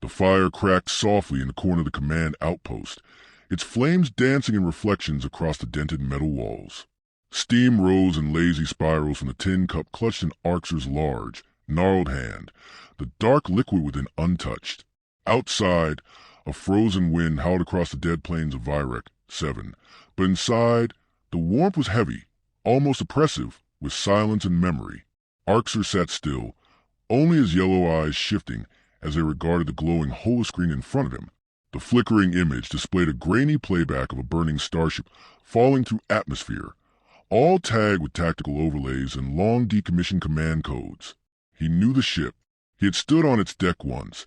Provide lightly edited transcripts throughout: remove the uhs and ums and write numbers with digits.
The fire cracked softly in the corner of the command outpost, its flames dancing in reflections across the dented metal walls. Steam rose in lazy spirals from the tin cup clutched in Arxer's large, gnarled hand, the dark liquid within untouched. Outside, a frozen wind howled across the dead plains of Vyrek 7, but inside, the warmth was heavy, almost oppressive, with silence and memory. Arxer sat still, only his yellow eyes shifting as they regarded the glowing holoscreen in front of him. The flickering image displayed a grainy playback of a burning starship falling through atmosphere, all tagged with tactical overlays and long decommissioned command codes. He knew the ship. He had stood on its deck once,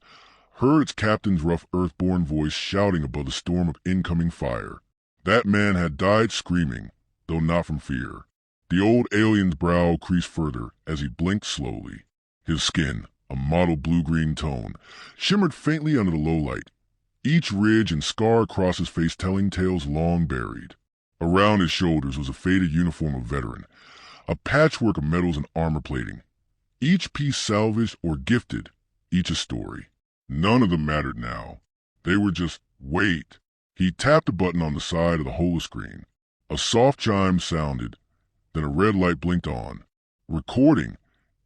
heard its captain's rough earthborn voice shouting above the storm of incoming fire. That man had died screaming, though not from fear. The old alien's brow creased further as he blinked slowly. His skin, a mottled blue-green tone, shimmered faintly under the low light, each ridge and scar across his face telling tales long buried. Around his shoulders was a faded uniform of veteran, a patchwork of medals and armor plating, each piece salvaged or gifted, each a story. None of them mattered now. They were just wait. He tapped a button on the side of the holoscreen. A soft chime sounded, then a red light blinked on. Recording,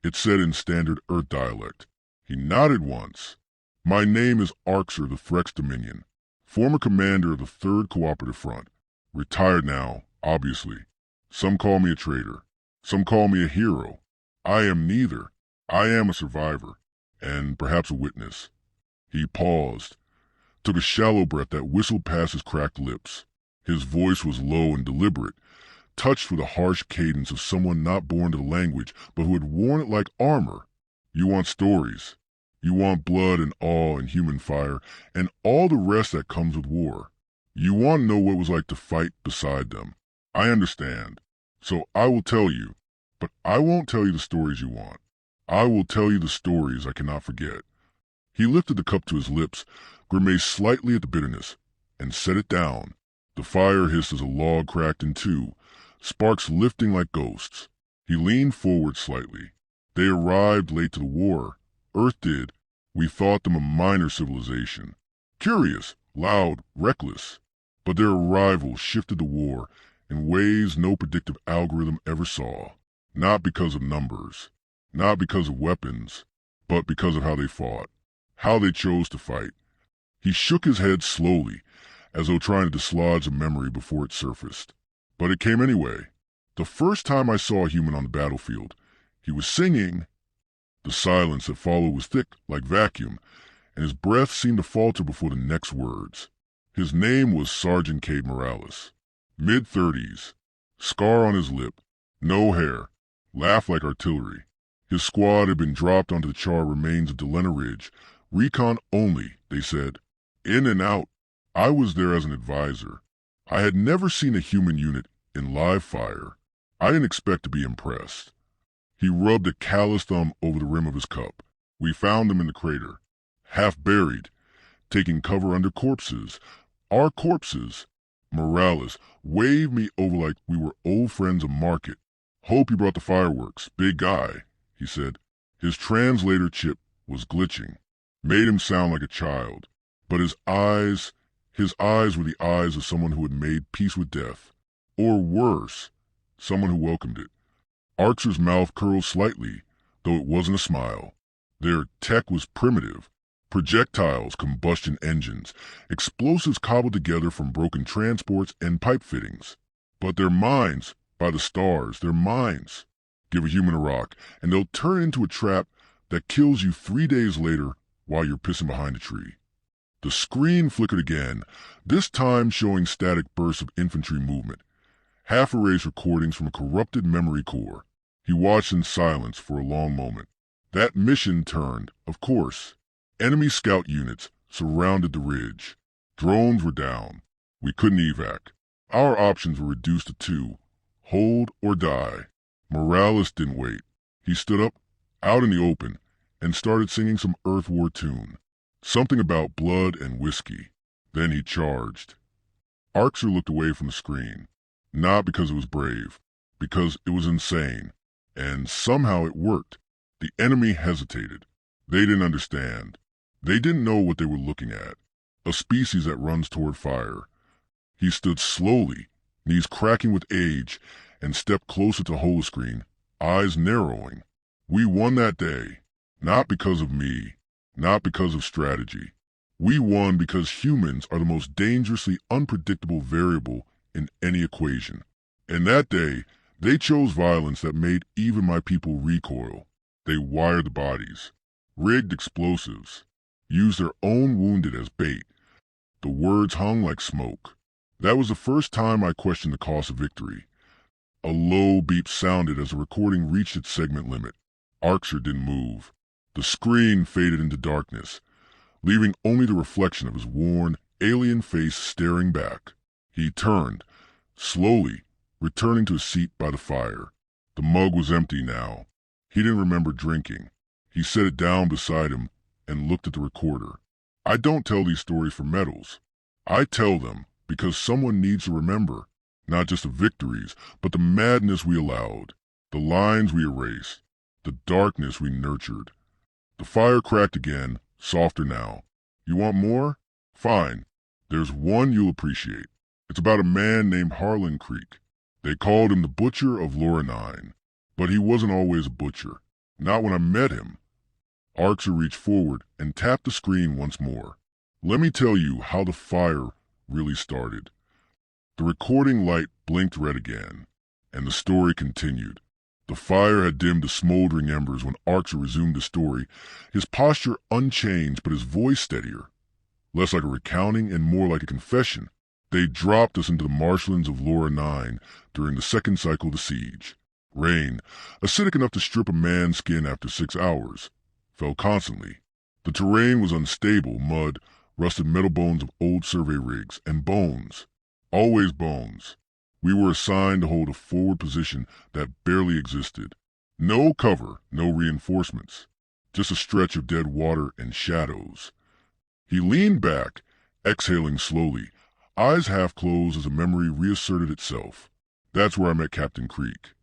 it said in standard Earth dialect. He nodded once. My name is Arxer the Threx Dominion, former commander of the 3rd Cooperative Front. Retired now, obviously. Some call me a traitor. Some call me a hero. I am neither. I am a survivor, and perhaps a witness. He paused, took a shallow breath that whistled past his cracked lips. His voice was low and deliberate, touched with a harsh cadence of someone not born to the language, but who had worn it like armor. You want stories. You want blood and awe and human fire, and all the rest that comes with war. You want to know what it was like to fight beside them. I understand. So I will tell you, but I won't tell you the stories you want. I will tell you the stories I cannot forget. He lifted the cup to his lips, grimaced slightly at the bitterness, and set it down. The fire hissed as a log cracked in two, sparks lifting like ghosts. He leaned forward slightly. They arrived late to the war. Earth did. We thought them a minor civilization. Curious, loud, reckless. But their arrival shifted the war in ways no predictive algorithm ever saw. Not because of numbers, not because of weapons, but because of how they fought, how they chose to fight. He shook his head slowly, as though trying to dislodge a memory before it surfaced. But it came anyway. The first time I saw a human on the battlefield, he was singing. The silence that followed was thick, like vacuum, and his breath seemed to falter before the next words. His name was Sergeant Cade Morales. Mid-30s, scar on his lip, no hair, laughed like artillery. His squad had been dropped onto the charred remains of Delena Ridge. Recon only, they said. In and out. I was there as an advisor. I had never seen a human unit in live fire. I didn't expect to be impressed. He rubbed a callous thumb over the rim of his cup. We found them in the crater, half buried, taking cover under corpses. Our corpses. Morales waved me over like we were old friends of Market. Hope you brought the fireworks, big guy, he said. His translator chip was glitching, made him sound like a child. But his eyes were the eyes of someone who had made peace with death. Or worse, someone who welcomed it. Arxer's mouth curled slightly, though it wasn't a smile. Their tech was primitive. Projectiles, combustion engines, explosives cobbled together from broken transports and pipe fittings. But their minds, by the stars, their minds. Give a human a rock, and they'll turn into a trap that kills you 3 days later while you're pissing behind a tree. The screen flickered again, this time showing static bursts of infantry movement, half-erased recordings from a corrupted memory core. He watched in silence for a long moment. That mission turned, of course. Enemy scout units surrounded the ridge. Drones were down. We couldn't evac. Our options were reduced to 2, hold or die. Morales didn't wait. He stood up, out in the open, and started singing some Earth War tune. Something about blood and whiskey. Then he charged. Arxer looked away from the screen. Not because it was brave, because it was insane. And somehow it worked. The enemy hesitated. They didn't understand. They didn't know what they were looking at. A species that runs toward fire. He stood slowly, knees cracking with age, and stepped closer to Holoscreen, eyes narrowing. We won that day. Not because of me. Not because of strategy. We won because humans are the most dangerously unpredictable variable in any equation. And that day, they chose violence that made even my people recoil. They wired the bodies, rigged explosives, used their own wounded as bait. The words hung like smoke. That was the first time I questioned the cost of victory. A low beep sounded as the recording reached its segment limit. Arxer didn't move. The screen faded into darkness, leaving only the reflection of his worn, alien face staring back. He turned, slowly, returning to his seat by the fire. The mug was empty now. He didn't remember drinking. He set it down beside him and looked at the recorder. I don't tell these stories for medals. I tell them because someone needs to remember, not just the victories, but the madness we allowed, the lines we erased, the darkness we nurtured. The fire cracked again, softer now. You want more? Fine. There's one you'll appreciate. It's about a man named Harlan Creek. They called him the Butcher of Loranine. But he wasn't always a butcher. Not when I met him. Arxer reached forward and tapped the screen once more. Let me tell you how the fire really started. The recording light blinked red again, and the story continued. The fire had dimmed to smoldering embers when Arxer resumed the story, his posture unchanged but his voice steadier. Less like a recounting and more like a confession. They dropped us into the marshlands of Loranine during the second cycle of the siege. Rain, acidic enough to strip a man's skin after 6 hours, fell constantly. The terrain was unstable, mud, rusted metal bones of old survey rigs, and bones. Always bones. We were assigned to hold a forward position that barely existed. No cover, no reinforcements. Just a stretch of dead water and shadows. He leaned back, exhaling slowly, eyes half closed as a memory reasserted itself. That's where I met Captain Creek.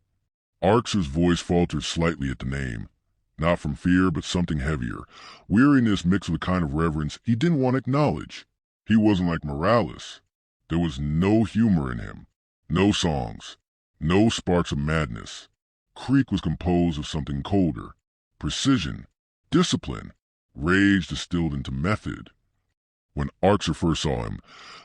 Arxer's voice faltered slightly at the name. Not from fear, but something heavier. Weariness mixed with a kind of reverence he didn't want to acknowledge. He wasn't like Morales. There was no humor in him. No songs. No sparks of madness. Creek was composed of something colder. Precision. Discipline. Rage distilled into method. When Arxer first saw him,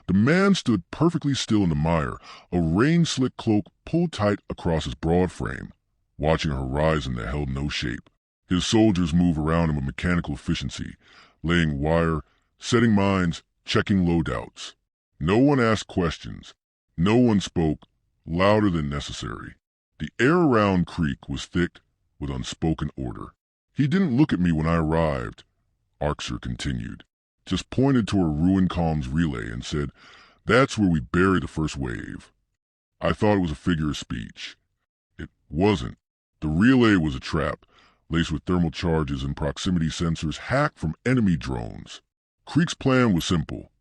the man stood perfectly still in the mire, a rain-slick cloak pulled tight across his broad frame, watching a horizon that held no shape. His soldiers moved around him with mechanical efficiency, laying wire, setting mines, checking loadouts. No one asked questions. No one spoke, louder than necessary. The air around Creek was thick with unspoken order. He didn't look at me when I arrived, Arxer continued, just pointed toward a ruined comms relay and said, "That's where we bury the first wave." I thought it was a figure of speech. It wasn't. The relay was a trap, laced with thermal charges and proximity sensors hacked from enemy drones. Creek's plan was simple.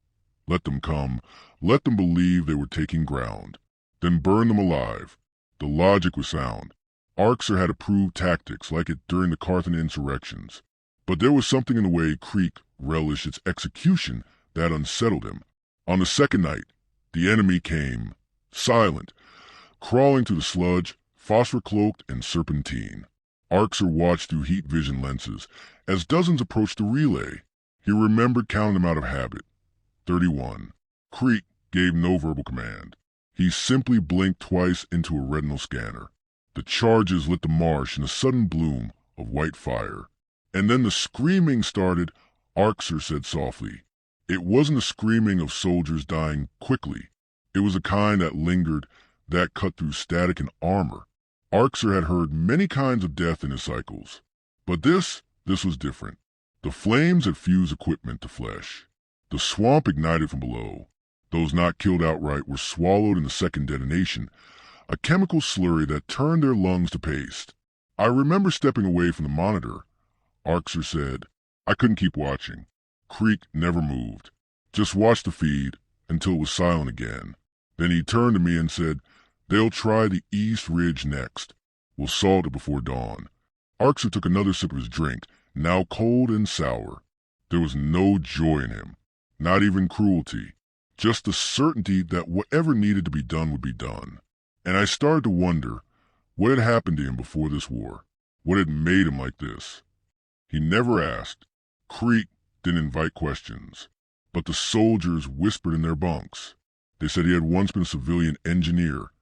Let them come, let them believe they were taking ground, then burn them alive. The logic was sound. Arxer had approved tactics like it during the Carthan insurrections. But there was something in the way Creek relished its execution that unsettled him. On the second night, the enemy came, silent, crawling through the sludge, phosphor-cloaked and serpentine. Arxer watched through heat vision lenses as dozens approached the relay. He remembered counting them out of habit. 31. Creek gave no verbal command. He simply blinked twice into a retinal scanner. The charges lit the marsh in a sudden bloom of white fire. And then the screaming started, Arxer said softly. It wasn't the screaming of soldiers dying quickly. It was a kind that lingered, that cut through static and armor. Arxer had heard many kinds of death in his cycles. But this was different. The flames had fused equipment to flesh. The swamp ignited from below. Those not killed outright were swallowed in the second detonation, a chemical slurry that turned their lungs to paste. I remember stepping away from the monitor. Arxer said, I couldn't keep watching. Creek never moved. Just watched the feed until it was silent again. Then he turned to me and said, they'll try the East Ridge next. We'll salt it before dawn. Arxer took another sip of his drink, now cold and sour. There was no joy in him, not even cruelty, just the certainty that whatever needed to be done would be done. And I started to wonder what had happened to him before this war, what had made him like this. He never asked. Creek didn't invite questions, but the soldiers whispered in their bunks. They said he had once been a civilian engineer,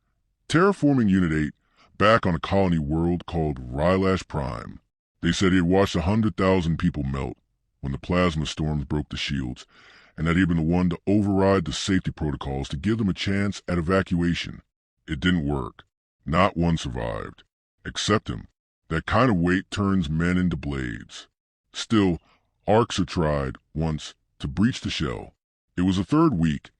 terraforming Unit 8 back on a colony world called Rylash Prime. They said he had watched 100,000 people melt when the plasma storms broke the shields, and that he had been the one to override the safety protocols to give them a chance at evacuation. It didn't work. Not one survived. Except him. That kind of weight turns men into blades. Still, Arxer tried, once, to breach the shell. It was the third week,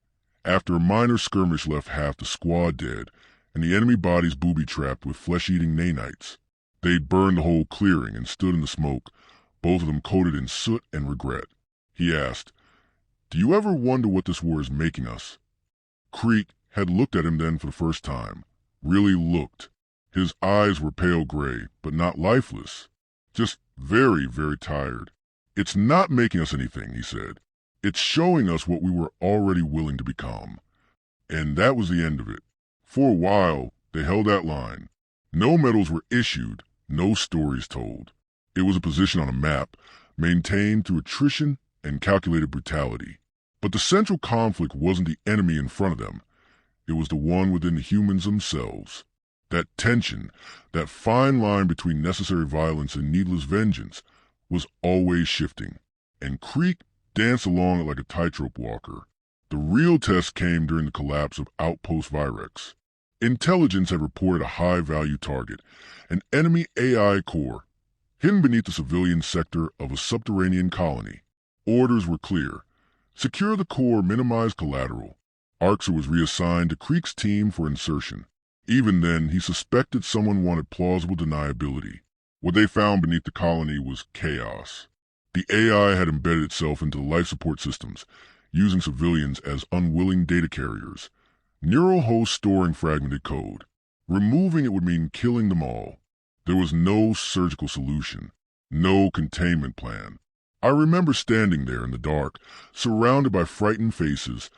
after a minor skirmish left half the squad dead, and the enemy bodies booby-trapped with flesh-eating nanites. They'd burned the whole clearing and stood in the smoke, both of them coated in soot and regret. He asked, "Do you ever wonder what this war is making us?" Creek had looked at him then for the first time. Really looked. His eyes were pale gray, but not lifeless. Just very, very tired. "It's not making us anything," he said. "It's showing us what we were already willing to become." And that was the end of it. For a while, they held that line. No medals were issued, no stories told. It was a position on a map, maintained through attrition and calculated brutality. But the central conflict wasn't the enemy in front of them. It was the one within the humans themselves. That tension, that fine line between necessary violence and needless vengeance, was always shifting. And Creek danced along it like a tightrope walker. The real test came during the collapse of Outpost Virex. Intelligence had reported a high-value target, an enemy AI core, hidden beneath the civilian sector of a subterranean colony. Orders were clear. Secure the core, minimize collateral. Arxer was reassigned to Creek's team for insertion. Even then, he suspected someone wanted plausible deniability. What they found beneath the colony was chaos. The AI had embedded itself into the life support systems, using civilians as unwilling data carriers. Neural hosts storing fragmented code. Removing it would mean killing them all. There was no surgical solution, no containment plan. I remember standing there in the dark, surrounded by frightened faces.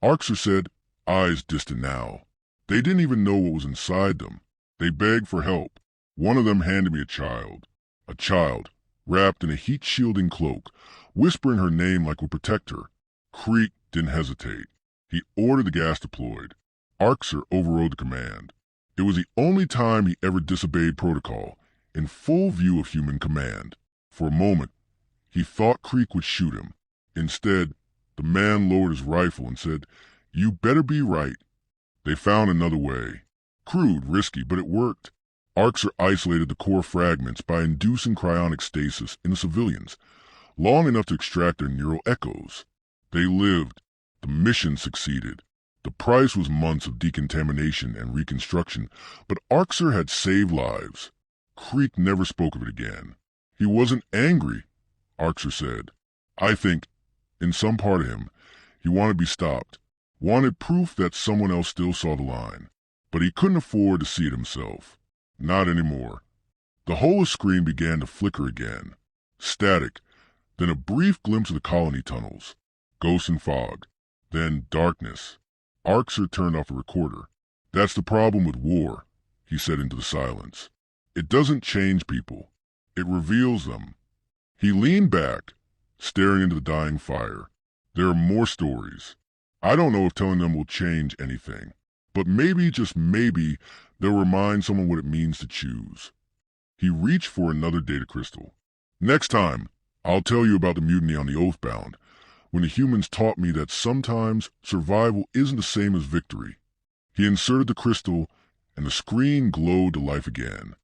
Arxer said, eyes distant now. They didn't even know what was inside them. They begged for help. One of them handed me a child, wrapped in a heat-shielding cloak, whispering her name like would protect her. Creek didn't hesitate. He ordered the gas deployed. Arxer overrode the command. It was the only time he ever disobeyed protocol, in full view of human command. For a moment, he thought Creek would shoot him. Instead, the man lowered his rifle and said, "You better be right." They found another way. Crude, risky, but it worked. Arxer isolated the core fragments by inducing cryonic stasis in the civilians, long enough to extract their neural echoes. They lived. The mission succeeded. The price was months of decontamination and reconstruction, but Arxer had saved lives. Creek never spoke of it again. He wasn't angry, Arxer said. I think, in some part of him, he wanted to be stopped, wanted proof that someone else still saw the line. But he couldn't afford to see it himself. Not anymore. The holoscreen began to flicker again. Static, then a brief glimpse of the colony tunnels. Ghost and fog. Then darkness. Arxer turned off the recorder. That's the problem with war, he said into the silence. It doesn't change people. It reveals them. He leaned back, staring into the dying fire. There are more stories. I don't know if telling them will change anything, but maybe, just maybe, they'll remind someone what it means to choose. He reached for another data crystal. Next time, I'll tell you about the mutiny on the Oathbound, when the humans taught me that sometimes survival isn't the same as victory. He inserted the crystal, and the screen glowed to life again.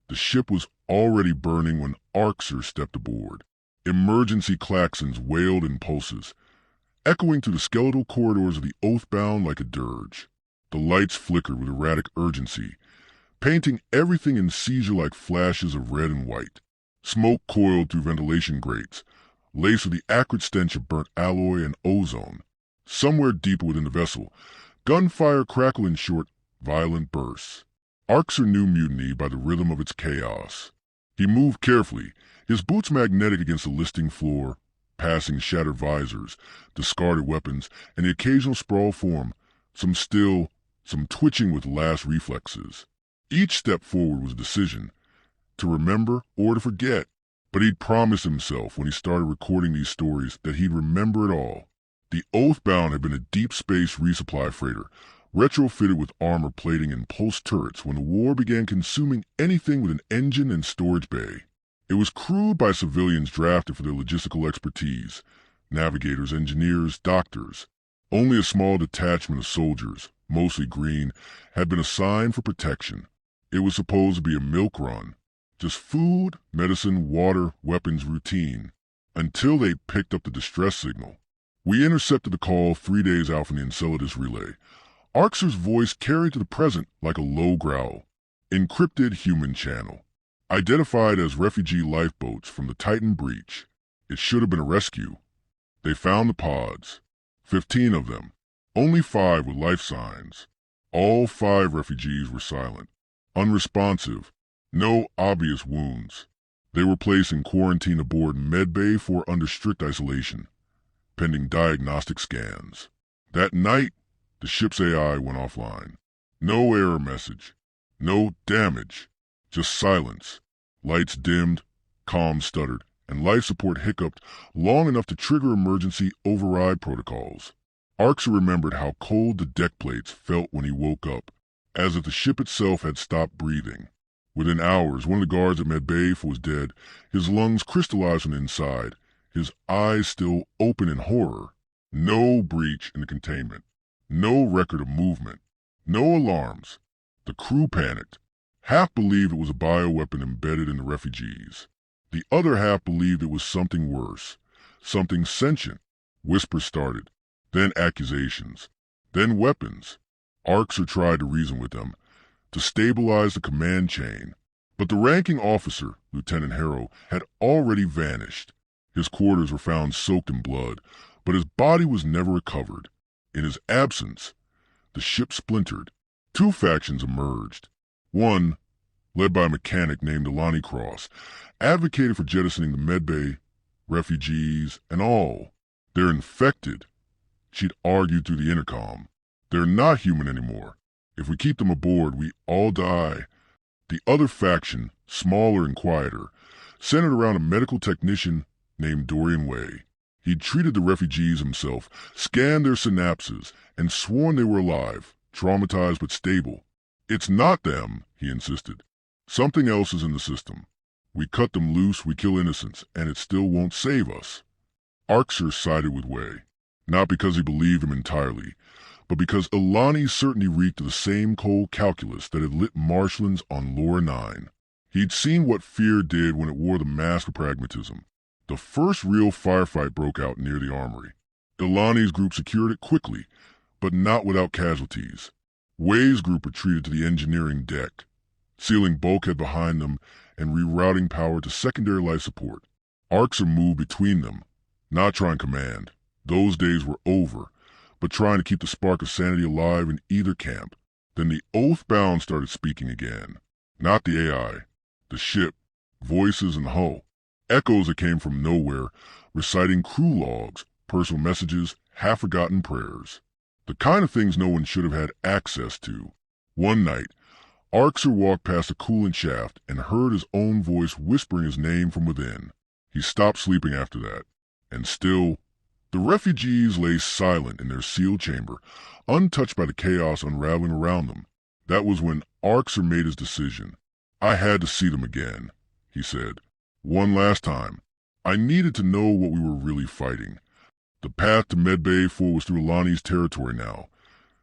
The ship was already burning when Arxer stepped aboard. Emergency klaxons wailed in pulses, echoing through the skeletal corridors of the Oathbound like a dirge. The lights flickered with erratic urgency, painting everything in seizure-like flashes of red and white. Smoke coiled through ventilation grates, laced with the acrid stench of burnt alloy and ozone. Somewhere deeper within the vessel, gunfire crackled in short, violent bursts. Arxer knew mutiny by the rhythm of its chaos. He moved carefully, his boots magnetic against the listing floor, passing shattered visors, discarded weapons, and the occasional sprawl form, some still, some twitching with last reflexes. Each step forward was a decision, to remember or to forget. But he'd promised himself when he started recording these stories that he'd remember it all. The Oathbound had been a deep space resupply freighter, retrofitted with armor plating and pulse turrets when the war began consuming anything with an engine and storage bay. It was crewed by civilians drafted for their logistical expertise, navigators, engineers, doctors. Only a small detachment of soldiers, mostly green, had been assigned for protection. It was supposed to be a milk run. Just food, medicine, water, weapons routine. Until they picked up the distress signal. We intercepted the call 3 days out from the Enceladus relay. Arxer's voice carried to the present like a low growl. Encrypted human channel. Identified as refugee lifeboats from the Titan breach. It should have been a rescue. They found the pods. 15 of them. Only 5 with life signs. All 5 refugees were silent. Unresponsive. No obvious wounds. They were placed in quarantine aboard medbay for under strict isolation, pending diagnostic scans. That night, the ship's AI went offline. No error message. No damage. Just silence. Lights dimmed, comms stuttered, and life support hiccuped long enough to trigger emergency override protocols. Arxer remembered how cold the deck plates felt when he woke up, as if the ship itself had stopped breathing. Within hours, one of the guards at medbay was dead, his lungs crystallized from the inside, his eyes still open in horror. No breach in the containment. No record of movement. No alarms. The crew panicked. Half believed it was a bioweapon embedded in the refugees. The other half believed it was something worse. Something sentient. Whispers started. Then accusations. Then weapons. Arxer tried to reason with them, to stabilize the command chain. But the ranking officer, Lieutenant Harrow, had already vanished. His quarters were found soaked in blood, but his body was never recovered. In his absence, the ship splintered. 2 factions emerged. One, led by a mechanic named Alani Cross, advocated for jettisoning the medbay, refugees, and all. They're infected, she'd argued through the intercom. They're not human anymore. If we keep them aboard, we all die. The other faction, smaller and quieter, centered around a medical technician named Dorian Way. He'd treated the refugees himself, scanned their synapses, and sworn they were alive, traumatized but stable. It's not them, he insisted. Something else is in the system. We cut them loose, we kill innocents, and it still won't save us. Arxer sided with Way, not because he believed him entirely, but because Alani's certainty reeked of the same cold calculus that had lit marshlands on Laura 9. He'd seen what fear did when it wore the mask of pragmatism. The first real firefight broke out near the armory. Alani's group secured it quickly, but not without casualties. Way's group retreated to the engineering deck, sealing bulkhead behind them and rerouting power to secondary life support. Arxer moved between them, not trying command. Those days were over, but trying to keep the spark of sanity alive in either camp. Then the Oathbound started speaking again. Not the AI, the ship, voices and hull. Echoes that came from nowhere, reciting crew logs, personal messages, half-forgotten prayers. The kind of things no one should have had access to. One night, Arxer walked past a coolant shaft and heard his own voice whispering his name from within. He stopped sleeping after that. And still, the refugees lay silent in their sealed chamber, untouched by the chaos unraveling around them. That was when Arxer made his decision. I had to see them again, he said. One last time. I needed to know what we were really fighting. The path to Medbay 4 was through Alani's territory now,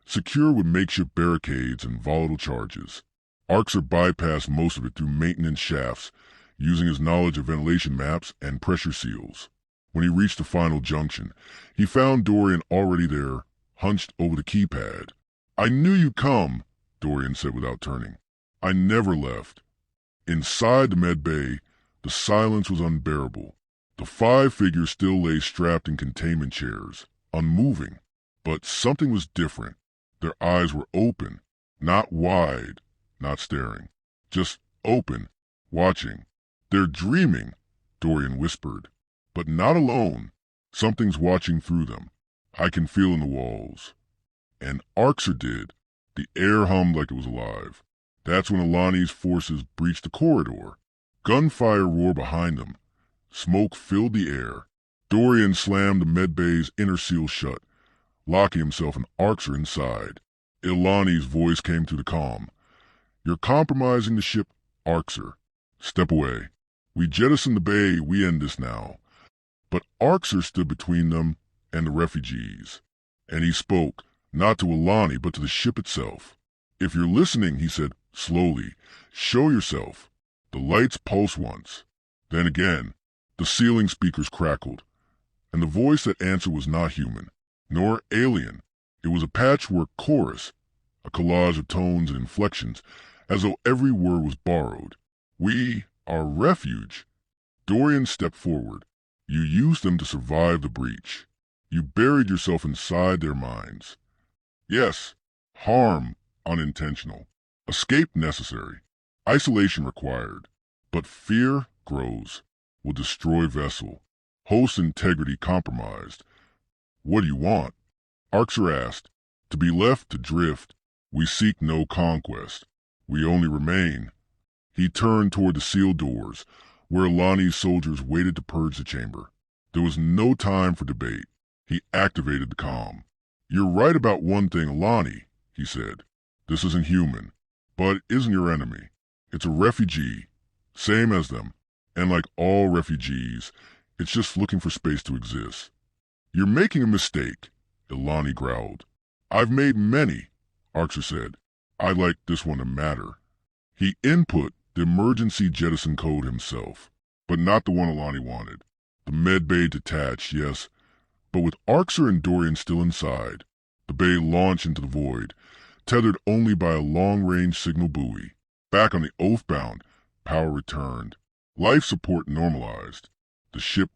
secure with makeshift barricades and volatile charges. Arxer bypassed most of it through maintenance shafts, using his knowledge of ventilation maps and pressure seals. When he reached the final junction, he found Dorian already there, hunched over the keypad. I knew you'd come, Dorian said without turning. I never left. Inside the Medbay, the silence was unbearable. The 5 figures still lay strapped in containment chairs, unmoving. But something was different. Their eyes were open, not wide, not staring. Just open, watching. They're dreaming, Dorian whispered. But not alone. Something's watching through them. I can feel in the walls. And Arxer did. The air hummed like it was alive. That's when Alani's forces breached the corridor. Gunfire roared behind them. Smoke filled the air. Dorian slammed the medbay's inner seal shut, locking himself and Arxer inside. Ilani's voice came through the comm. You're compromising the ship, Arxer. Step away. We jettison the bay, we end this now. But Arxer stood between them and the refugees. And he spoke, not to Ilani, but to the ship itself. If you're listening, he said, slowly, show yourself. The lights pulsed once. Then again, the ceiling speakers crackled. And the voice that answered was not human, nor alien. It was a patchwork chorus, a collage of tones and inflections, as though every word was borrowed. We are Refuge. Dorian stepped forward. You used them to survive the breach. You buried yourself inside their minds. Yes, harm unintentional. Escape necessary. Isolation required. But fear grows. Will destroy vessel. Host integrity compromised. What do you want? Arxer asked. To be left to drift. We seek no conquest. We only remain. He turned toward the sealed doors, where Ilani's soldiers waited to purge the chamber. There was no time for debate. He activated the comm. You're right about one thing, Ilani, he said. This isn't human, but it isn't your enemy. It's a refugee, same as them, and like all refugees, it's just looking for space to exist. You're making a mistake, Ilani growled. I've made many, Arxer said. I'd like this one to matter. He input the emergency jettison code himself, but not the one Ilani wanted. The med bay detached, yes, but with Arxer and Dorian still inside, the bay launched into the void, tethered only by a long-range signal buoy. Back on the Oathbound, power returned. Life support normalized. The ship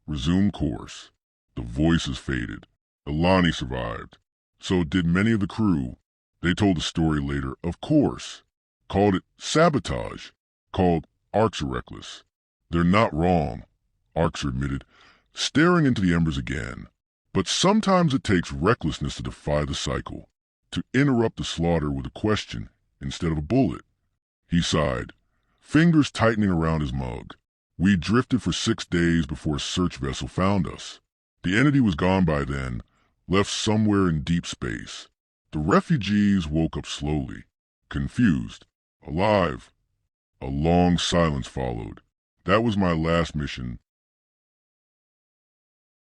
resumed course. The voices faded. Ilani survived. So did many of the crew. They told the story later, of course. Called it sabotage. Called Arxer reckless. They're not wrong, Arxer admitted, staring into the embers again. But sometimes it takes recklessness to defy the cycle, to interrupt the slaughter with a question instead of a bullet. He sighed, fingers tightening around his mug. We drifted for 6 days before a search vessel found us. The entity was gone by then, left somewhere in deep space. The refugees woke up slowly, confused, alive. A long silence followed. That was my last mission,